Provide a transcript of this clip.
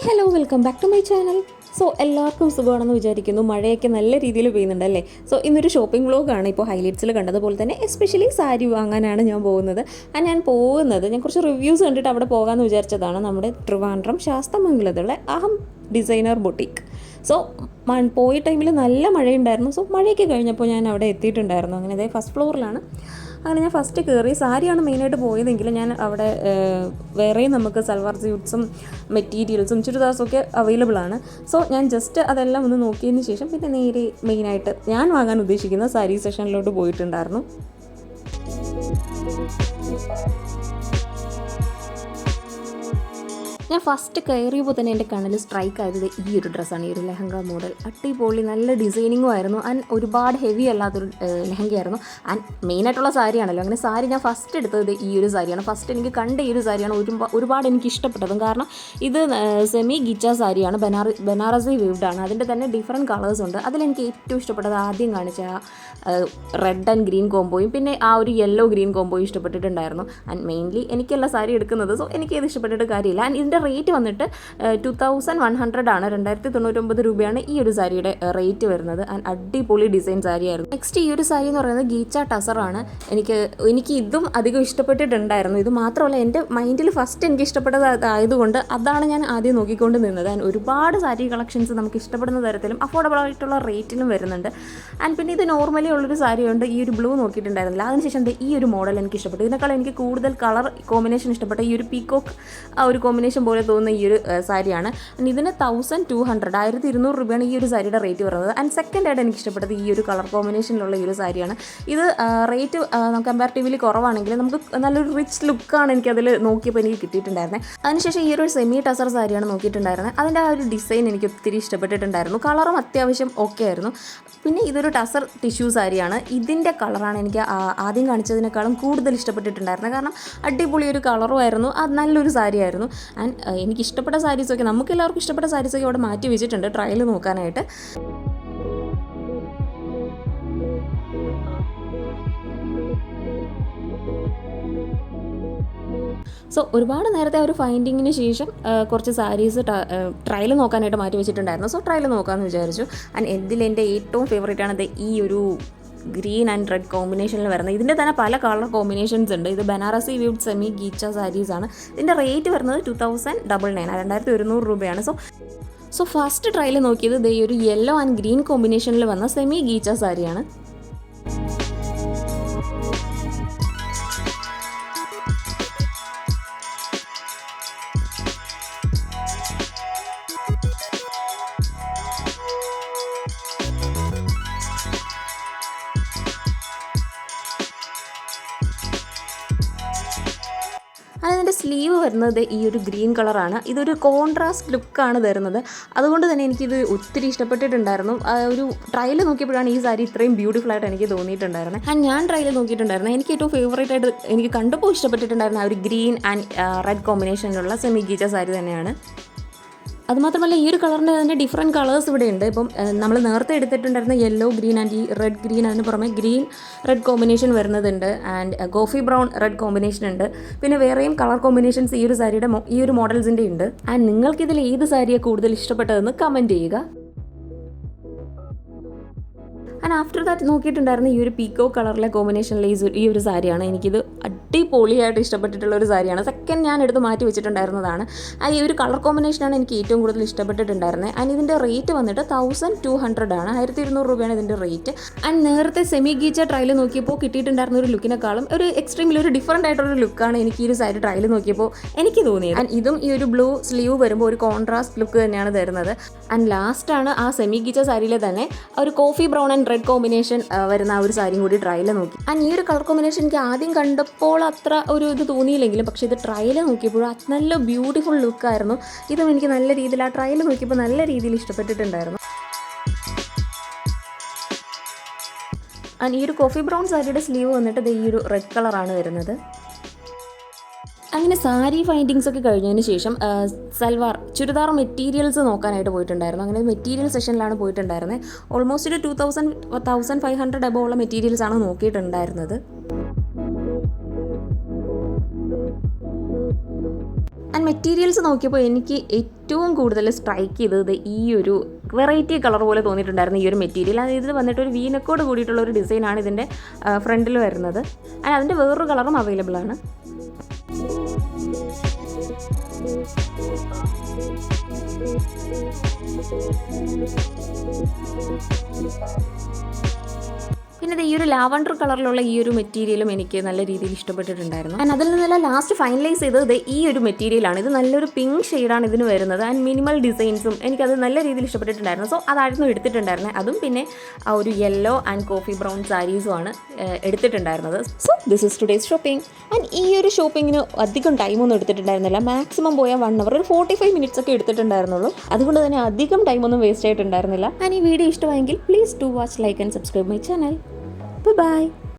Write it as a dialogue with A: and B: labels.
A: Hello, welcome back to my channel. So എല്ലാവർക്കും സുഖമാണെന്ന് വിചാരിക്കുന്നു. മഴയൊക്കെ നല്ല രീതിയിൽ പെയ്യുന്നുണ്ടല്ലേ. സോ ഇന്നൊരു ഷോപ്പിംഗ് വ്ലോഗാണ് ഇപ്പോൾ ഹൈലൈറ്റ്സിൽ കണ്ടതുപോലെ തന്നെ. എസ്പെഷ്യലി സാരി വാങ്ങാനാണ് ഞാൻ പോകുന്നത്. ഞാൻ കുറച്ച് റിവ്യൂസ് കണ്ടിട്ട് അവിടെ പോകാമെന്ന് വിചാരിച്ചതാണ്. നമ്മുടെ ട്രിവാൻഡ്രം ശാസ്തമംഗലത്തുള്ള അഹം ഡിസൈനർ ബൊട്ടീക്ക്. സോ പോയ ടൈമിൽ നല്ല മഴയുണ്ടായിരുന്നു. സോ മഴയൊക്കെ കഴിഞ്ഞപ്പോൾ ഞാൻ അവിടെ എത്തിയിട്ടുണ്ടായിരുന്നു. അങ്ങനെ അതേ ഫസ്റ്റ് ഫ്ലോറിലാണ്. അങ്ങനെ ഞാൻ ഫസ്റ്റ് കയറി. സാരിയാണ് മെയിനായിട്ട് പോയതെങ്കിലും ഞാൻ അവിടെ വേറെയും നമുക്ക് സൽവാർ സ്യൂട്ട്സും മെറ്റീരിയൽസും ചുരിദാർസും ഒക്കെ അവൈലബിൾ ആണ്. സോ ഞാൻ ജസ്റ്റ് അതെല്ലാം ഒന്ന് നോക്കിയതിന് ശേഷം പിന്നെ നേരെ മെയിനായിട്ട് ഞാൻ വാങ്ങാൻ ഉദ്ദേശിക്കുന്ന സാരി സെഷനിലോട്ട് പോയിട്ടുണ്ടായിരുന്നു. ഞാൻ ഫസ്റ്റ് കയറിയപ്പോൾ തന്നെ എൻ്റെ കണ്ണിൽ സ്ട്രൈക്ക് ആയത് ഈ ഒരു ഡ്രസ്സാണ്. ഈ ഒരു ലെഹങ്ക മോഡൽ അടിപൊളി, നല്ല ഡിസൈനിങ്ങും ആയിരുന്നു. ആൻഡ് ഒരുപാട് ഹെവി അല്ലാത്തൊരു ലെഹങ്കയായിരുന്നു. ആൻഡ് മെയിനായിട്ടുള്ള സാരിയാണല്ലോ. അങ്ങനെ സാരി ഞാൻ ഫസ്റ്റ് എടുത്തത് ഈ ഒരു സാരിയാണ്. ഫസ്റ്റ് എനിക്ക് കണ്ട ഈ ഒരു സാരിയാണ് ഒരുപാട് എനിക്ക് ഇഷ്ടപ്പെട്ടതും. കാരണം ഇത് സെമി ഗിച്ച സാരിയാണ്, ബനാറസി വീവ്ഡാണ്. അതിൻ്റെ തന്നെ ഡിഫറെൻറ്റ് കളേഴ്സ് ഉണ്ട്. അതിലെനിക്ക് ഏറ്റവും ഇഷ്ടപ്പെട്ടത് ആദ്യം കാണിച്ച റെഡ് ആൻഡ് ഗ്രീൻ കോംബോയും പിന്നെ ആ ഒരു യെല്ലോ ഗ്രീൻ കോംബോയും ഇഷ്ടപ്പെട്ടിട്ടുണ്ടായിരുന്നു. ആൻഡ് മെയിൻലി എനിക്കല്ല സാരി എടുക്കുന്നത്, സോ എനിക്കത് ഇഷ്ടപ്പെട്ടിട്ട് കാര്യമില്ല. ആൻഡ് ഇതിൻ്റെ റേറ്റ് വന്നിട്ട് 2100 ആണ്, 2099 രൂപയാണ് ഈ ഒരു സാരിയുടെ റേറ്റ് വരുന്നത്. ആൻഡ് അടിപൊളി ഡിസൈൻ സാരിയായിരുന്നു. നെക്സ്റ്റ് ഈ ഒരു സാരി എന്ന് പറയുന്നത് ഗീച്ച ടസറാണ്. എനിക്ക് ഇതും അധികം ഇഷ്ടപ്പെട്ടിട്ടുണ്ടായിരുന്നു. ഇത് മാത്രമല്ല, എൻ്റെ മൈൻഡിൽ ഫസ്റ്റ് എനിക്ക് ഇഷ്ടപ്പെട്ടത് ആയതുകൊണ്ട് അതാണ് ഞാൻ ആദ്യം നോക്കിക്കൊണ്ട് നിന്നത്. ആൻഡ് ഒരുപാട് സാരി കളക്ഷൻസ് നമുക്ക് ഇഷ്ടപ്പെടുന്ന തരത്തിലും അഫോർഡബിൾ ആയിട്ടുള്ള റേറ്റിലും വരുന്നുണ്ട്. ആൻഡ് പിന്നെ ഇത് നോർമലി ഉള്ളൊരു സാരിയുണ്ട്. ഈ ഒരു ബ്ലൂ നോക്കിയിട്ടുണ്ടായിരുന്നില്ല. അതിനുശേഷം ഈ ഒരു മോഡൽ എനിക്ക് ഇഷ്ടപ്പെട്ടു. ഇതിനേക്കാൾ എനിക്ക് കൂടുതൽ കളർ കോമ്പിനേഷൻ ഇഷ്ടപ്പെട്ട ഈ ഒരു പീക്കോക്ക് ആ ഒരു കോമ്പിനേഷൻ പോലെ തോന്നുന്ന ഈ ഒരു സാരിയാണ്. ഇതിന് 1200 1200 രൂപയാണ് ഈ ഒരു സാരിയുടെ റേറ്റ് വരുന്നത്. ആൻഡ് സെക്കൻഡായിട്ട് എനിക്ക് ഇഷ്ടപ്പെട്ടത് ഈ ഒരു കളർ കോമ്പിനേഷനിലുള്ള ഈ ഒരു സാരിയാണ്. ഇത് റേറ്റ് കമ്പാരിറ്റീവ്ലി കുറവാണെങ്കിൽ നമുക്ക് നല്ലൊരു റിച്ച് ലുക്കാണ് എനിക്കതിൽ നോക്കിയപ്പോൾ എനിക്ക് കിട്ടിയിട്ടുണ്ടായിരുന്നത്. അതിനുശേഷം ഈ ഒരു സെമി ടസർ സാരിയാണ് നോക്കിയിട്ടുണ്ടായിരുന്നത്. അതിൻ്റെ ആ ഒരു ഡിസൈൻ എനിക്ക് ഒത്തിരി ഇഷ്ടപ്പെട്ടിട്ടുണ്ടായിരുന്നു. കളറും അത്യാവശ്യം ഓക്കെ ആയിരുന്നു. പിന്നെ ഇതൊരു ടസർ ടിഷ്യൂ സാരിയാണ്. ഇതിൻ്റെ കളറാണ് എനിക്ക് ആദ്യം കാണിച്ചതിനേക്കാളും കൂടുതൽ ഇഷ്ടപ്പെട്ടിട്ടുണ്ടായിരുന്നത്. കാരണം അടിപൊളി ഒരു കളറും ആയിരുന്നു, അത് നല്ലൊരു സാരിയായിരുന്നു. ആൻഡ് എനിക്ക് ഇഷ്ടപ്പെട്ട സാരീസൊക്കെ, നമുക്ക് എല്ലാവർക്കും ഇഷ്ടപ്പെട്ട സാരീസൊക്കെ അവിടെ മാറ്റി വെച്ചിട്ടുണ്ട് ട്രയൽ നോക്കാനായിട്ട്. സോ ഒരുപാട് നേരത്തെ ഒരു ഫൈൻഡിങ്ങിന് ശേഷം കുറച്ച് സാരീസ് ട്രയൽ നോക്കാനായിട്ട് മാറ്റി വെച്ചിട്ടുണ്ടായിരുന്നു. സോ ട്രയൽ നോക്കാമെന്ന് വിചാരിച്ചു. ആൻഡ് എൻ്റെ ഏറ്റവും ഫേവറേറ്റ് ആണ് ഈ ഒരു ഗ്രീൻ ആൻഡ് റെഡ് കോമ്പിനേഷനിൽ വരുന്നത്. ഇതിൻ്റെ തന്നെ പല കളർ കോമ്പിനേഷൻസ് ഉണ്ട്. ഇത് ബനാറസി വീവ്ഡ് സെമി ഗീച്ച സാരീസാണ്. ഇതിൻ്റെ റേറ്റ് വരുന്നത് 2099 2100 രൂപയാണ്. സോ ഫസ്റ്റ് ട്രയൽ നോക്കിയത് ഈ ഒരു യെല്ലോ ആൻഡ് ഗ്രീൻ കോമ്പിനേഷനിൽ വന്ന സെമി ഗീച്ച സാരിയാണ്. അതിൻ്റെ സ്ലീവ് വരുന്നത് ഈ ഒരു ഗ്രീൻ കളറാണ്. ഇതൊരു കോൺട്രാസ്റ്റ് ലുക്കാണ് തരുന്നത്. അതുകൊണ്ട് തന്നെ എനിക്കിത് ഒത്തിരി ഇഷ്ടപ്പെട്ടിട്ടുണ്ടായിരുന്നു. ഒരു ട്രയൽ നോക്കിയപ്പോഴാണ് ഈ സാരി ഇത്രയും ബ്യൂട്ടിഫുൾ ആയിട്ട് എനിക്ക് തോന്നിയിട്ടുണ്ടായിരുന്നത്. ഞാൻ ട്രയൽ നോക്കിയിട്ടുണ്ടായിരുന്നു. എനിക്ക് ഏറ്റവും ഫേവറേറ്റ് ആയിട്ട് എനിക്ക് കണ്ടപ്പോൾ ഇഷ്ടപ്പെട്ടിട്ടുണ്ടായിരുന്ന ആ ഒരു ഗ്രീൻ ആൻഡ് റെഡ് കോമ്പിനേഷനിലുള്ള സെമി ഗീച്ച സാരി തന്നെയാണ്. അതുമാത്രമല്ല, ഈ ഒരു കളറിൻ്റെ തന്നെ ഡിഫറെൻറ്റ് കളേഴ്സ് ഇവിടെ ഉണ്ട്. ഇപ്പം നമ്മൾ നേരത്തെ എടുത്തിട്ടുണ്ടായിരുന്ന യെല്ലോ ഗ്രീൻ ആൻഡ് ഈ റെഡ് ഗ്രീൻ, അതിന് പുറമെ ഗ്രീൻ റെഡ് കോമ്പിനേഷൻ വരുന്നതുണ്ട്. And coffee brown red combination ഉണ്ട്. പിന്നെ വേറെയും കളർ കോമ്പിനേഷൻസ് ഈ ഒരു സാരിയുടെ ഈ ഒരു മോഡൽസിൻ്റെ ഉണ്ട്. ആൻഡ് നിങ്ങൾക്കിതിൽ ഏത് സാരിയാണ് കൂടുതൽ ഇഷ്ടപ്പെട്ടതെന്ന് കമൻറ്റ് ചെയ്യുക. ആൻഡ് ആഫ്റ്റർ ദാറ്റ് നോക്കിയിട്ടുണ്ടായിരുന്ന ഈ ഒരു പീക്കോ കളറിലെ കോമ്പിനേഷനിലെ ഈ ഒരു സാരിയാണ്. എനിക്കിത് അടിപൊളിയായിട്ട് ഇഷ്ടപ്പെട്ടിട്ടുള്ള ഒരു സാരിയാണ്. സെക്കൻഡ് ഞാൻ എടുത്ത് മാറ്റി വെച്ചിട്ടുണ്ടായിരുന്നതാണ്. ഈ ഒരു കളർ കോമ്പിനേഷനാണ് എനിക്ക് ഏറ്റവും കൂടുതൽ ഇഷ്ടപ്പെട്ടിട്ടുണ്ടായിരുന്നത്. ആൻഡ് ഇതിൻ്റെ റേറ്റ് വന്നിട്ട് 1200 ആണ്, 1200 രൂപയാണ് ഇതിൻ്റെ റേറ്റ്. ആൻഡ് നേരത്തെ സെമി ഗീച്ച ട്രയൽ നോക്കിയപ്പോൾ കിട്ടിയിട്ടുണ്ടായിരുന്ന ഒരു ലുക്കിനെക്കാളും ഒരു എക്സ്ട്രീമിൽ ഒരു ഡിഫറെൻ്റ് ആയിട്ടുള്ള ലുക്കാണ് എനിക്ക് ഈ ഒരു സാരി ട്രയൽ നോക്കിയപ്പോൾ എനിക്ക് തോന്നിയത്. ആൻഡ് ഇതും ഈ ഒരു ബ്ലൂ സ്ലീവ് വരുമ്പോൾ ഒരു കോൺട്രാസ്റ്റ് ലുക്ക് തന്നെയാണ് തരുന്നത്. ആൻഡ് ലാസ്റ്റാണ് ആ സെമി ഗീച്ച സാരിയിലെ തന്നെ ഒരു coffee brown and red combination വരുന്ന ആ ഒരു സാരിയും കൂടി ട്രയൽ നോക്കി. ആൻഡ് ഈ ഒരു കളർ കോമ്പിനേഷൻ എനിക്ക് ആദ്യം കണ്ടപ്പോൾ അത്ര ഒരു ഇത് തോന്നിയില്ലെങ്കിലും പക്ഷേ ഇത് ട്രയൽ നോക്കിയപ്പോൾ നല്ല ബ്യൂട്ടിഫുൾ ലുക്കായിരുന്നു. ഇതും എനിക്ക് നല്ല രീതിയിൽ ആ ട്രയൽ നോക്കിയപ്പോൾ നല്ല രീതിയിൽ ഇഷ്ടപ്പെട്ടിട്ടുണ്ടായിരുന്നു. ആൻഡ് ഈ ഒരു കോഫി ബ്രൗൺ സാരിയുടെ സ്ലീവ് വന്നിട്ട് ഈ ഒരു റെഡ് കളറാണ് വരുന്നത്. അങ്ങനെ സാരി ഫൈൻഡിങ്സ് ഒക്കെ കഴിഞ്ഞതിന് ശേഷം ചുരിദാർ മെറ്റീരിയൽസ് നോക്കാനായിട്ട് പോയിട്ടുണ്ടായിരുന്നു. അങ്ങനെ മെറ്റീരിയൽ സെഷനിലാണ് പോയിട്ടുണ്ടായിരുന്നത്. ഓൾമോസ്റ്റ് ഒരു 1500 എബോ ഉള്ള മെറ്റീരിയൽസാണ് നോക്കിയിട്ടുണ്ടായിരുന്നത്. മെറ്റീരിയൽസ് നോക്കിയപ്പോൾ എനിക്ക് ഏറ്റവും കൂടുതൽ സ്ട്രൈക്ക് ചെയ്തത് ഈ ഒരു വെറൈറ്റി കളർ പോലെ തോന്നിയിട്ടുണ്ടായിരുന്നു ഈ ഒരു മെറ്റീരിയൽ. അത് ഇതിൽ വന്നിട്ട് ഒരു വീനക്കോട് കൂടിയിട്ടുള്ള ഒരു ഡിസൈനാണ് ഇതിൻ്റെ ഫ്രണ്ടിൽ വരുന്നത്. ആൻഡ് അതിൻ്റെ വേറൊരു കളറും അവൈലബിൾ ആണ്. പിന്നെ ഈ ഒരു ലാവണ്ടർ കളറിലുള്ള ഈ ഒരു മെറ്റീരിയലും എനിക്ക് നല്ല രീതിയിൽ ഇഷ്ടപ്പെട്ടിട്ടുണ്ടായിരുന്നു. ആൻഡ് അതിൽ നിന്നെല്ലാം ലാസ്റ്റ് ഫൈനലൈസ് ചെയ്തത് ഈ ഒരു മെറ്റീരിയലാണ്. ഇത് നല്ലൊരു പിങ്ക് ഷെയ്ഡാണ് ഇതിന് വരുന്നത്. ആൻഡ് മിനിമൽ ഡിസൈൻസും എനിക്കത് നല്ല രീതിയിൽ ഇഷ്ടപ്പെട്ടിട്ടുണ്ടായിരുന്നു. സോ അതായിരുന്നു എടുത്തിട്ടുണ്ടായിരുന്നത്. അതും പിന്നെ ആ ഒരു യെല്ലോ ആൻഡ് കോഫി ബ്രൗൺ സാരീസുമാണ് എടുത്തിട്ടുണ്ടായിരുന്നത്. So this is today's shopping. And ഈ ഒരു ഷോപ്പിങ്ങിന് അധികം ടൈമൊന്നും എടുത്തിട്ടുണ്ടായിരുന്നില്ല. മാക്സിമം പോയാൽ 1 hour, ഒരു 45 minutes ഒക്കെ എടുത്തിട്ടുണ്ടായിരുന്നുള്ളൂ. അതുകൊണ്ട് തന്നെ അധികം ടൈമൊന്നും വേസ്റ്റ് ആയിട്ടുണ്ടായിരുന്നില്ല. ആൻഡ് ഈ വീഡിയോ ഇഷ്ടമായെങ്കിൽ please do watch, like and subscribe my channel. Bye-bye.